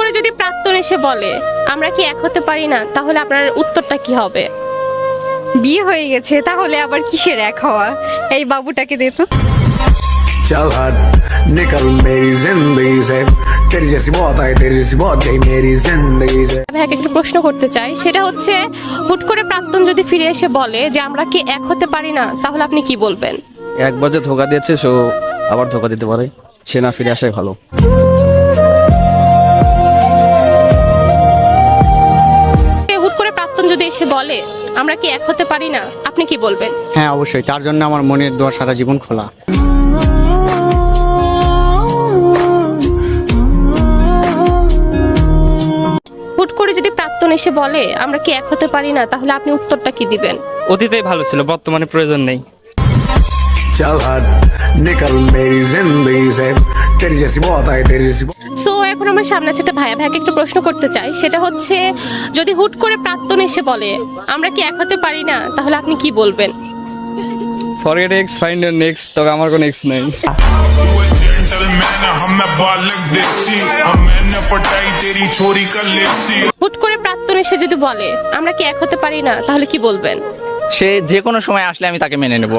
করে যদি প্রাক্তন এসে বলে আমরা কি এক হতে পারি না, তাহলে আপনার উত্তরটা কি হবে? বিয়ে হয়ে গেছে, তাহলে আবার কিসের এক হওয়া? এই বাবুটাকে দে তো। चल हट निकल मेरी जिंदगी से तेरी जैसी बहुत आई तेरी जैसी बहुत गई मेरी जिंदगी से। ভাইয়াকে একটা প্রশ্ন করতে চাই, সেটা হচ্ছে হুট করে প্রাক্তন যদি ফিরে এসে বলে যে আমরা কি এক হতে পারি না, তাহলে আপনি কি বলবেন? একবার যে ধোকা দিয়েছে সো আবার ধোকা দিতে পারে, সে না ফিরে আসাই ভালো। হুট করে প্রাক্তন যদি এসে বলে আমরা কি এক হতে পারি না, আপনি কি বলবেন? হ্যাঁ অবশ্যই, তার জন্য আমার মনের দোয়া সারা জীবন খোলা। হুট করে যদি প্রাক্তন এসে বলে আমরা কি এক হতে পারি না, তাহলে আপনি উত্তরটা কি দিবেন? অতীতেই ভালো ছিল, বর্তমানে প্রয়োজন নেই। चल हट निकल मेरी जिंदगी से तेरी जैसी बहुत आई तेरी जैसी সো এখন আমার সামনে আছে একটা ভাইয়াকে একটা প্রশ্ন করতে চাই, সেটা হচ্ছে যদি হুট করে প্রাক্তন এসে বলে আমরা কি এক হতে পারি না, তাহলে আপনি কি বলবেন? Forget x find your next, তবে আমার কোনো এক্স নেই। হুট করে প্রাক্তন এসে যদি বলে আমরা কি এক হতে পারি না, তাহলে কি বলবেন? সে যে কোনো সময় আসলে আমি তাকে মেনে নেব।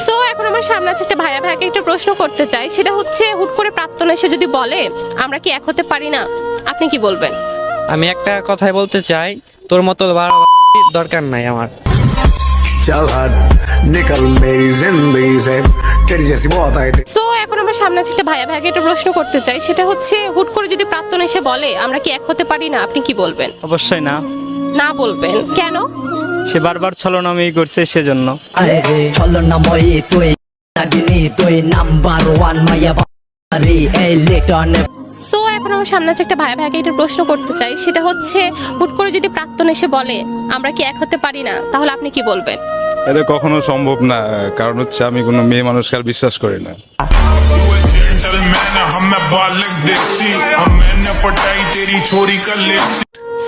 সো এখন আমার সামনে আছে একটা ভাইয়াকে একটা প্রশ্ন করতে চাই, সেটা হচ্ছে হুট করে প্রাক্তন এসে যদি বলে আমরা কি এক হতে পারি না, আপনি কি বলবেন? আমি একটা কথাই বলতে চাই, তোর মতো দরকার নাই আমার। चल हट निकल मेरी जिंदगी से तेरी जैसी बहुत आई সো এখন আমার সামনে আছে একটা ভাইয়াকে একটা প্রশ্ন করতে চাই, সেটা হচ্ছে হুট করে যদি প্রাক্তন এসে বলে আমরা কি এক হতে পারি না, আপনি কি বলবেন? অবশ্যই না। না বলবেন কেন? সে বারবার ছলনামি করছে সেজন্য। ছলনাময়ী তুই নাগিনী, তুই নাম্বার ওয়ান মাইয়া বাড়ি এই লিটনে। সো এখন আমার সামনে আছে একটা ভাইয়াকে একটা প্রশ্ন করতে চাই, সেটা হচ্ছে হুট করে যদি প্রাক্তন এসে বলে আমরা কি এক হতে পারি না, তাহলে আপনি কি বলবেন? এটা কখনো সম্ভব না, কারণ হচ্ছে আমি কোনো মেয়ে মানুষকে আর বিশ্বাস করি না।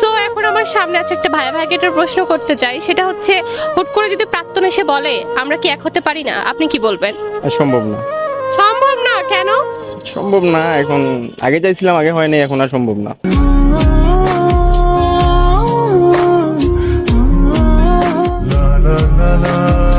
সো এখন আমার সামনে আছে একটা ভাইয়াকে একটা প্রশ্ন করতে চাই, সেটা হচ্ছে হুট করে যদি প্রাক্তন এসে বলে আমরা কি এক হতে পারি না, আপনি কি বলবেন? সম্ভব না, সম্ভব না কেন? সম্ভব না। এখন আগে চাইছিলাম, আগে হয়নি, এখন আর সম্ভব না। la la la la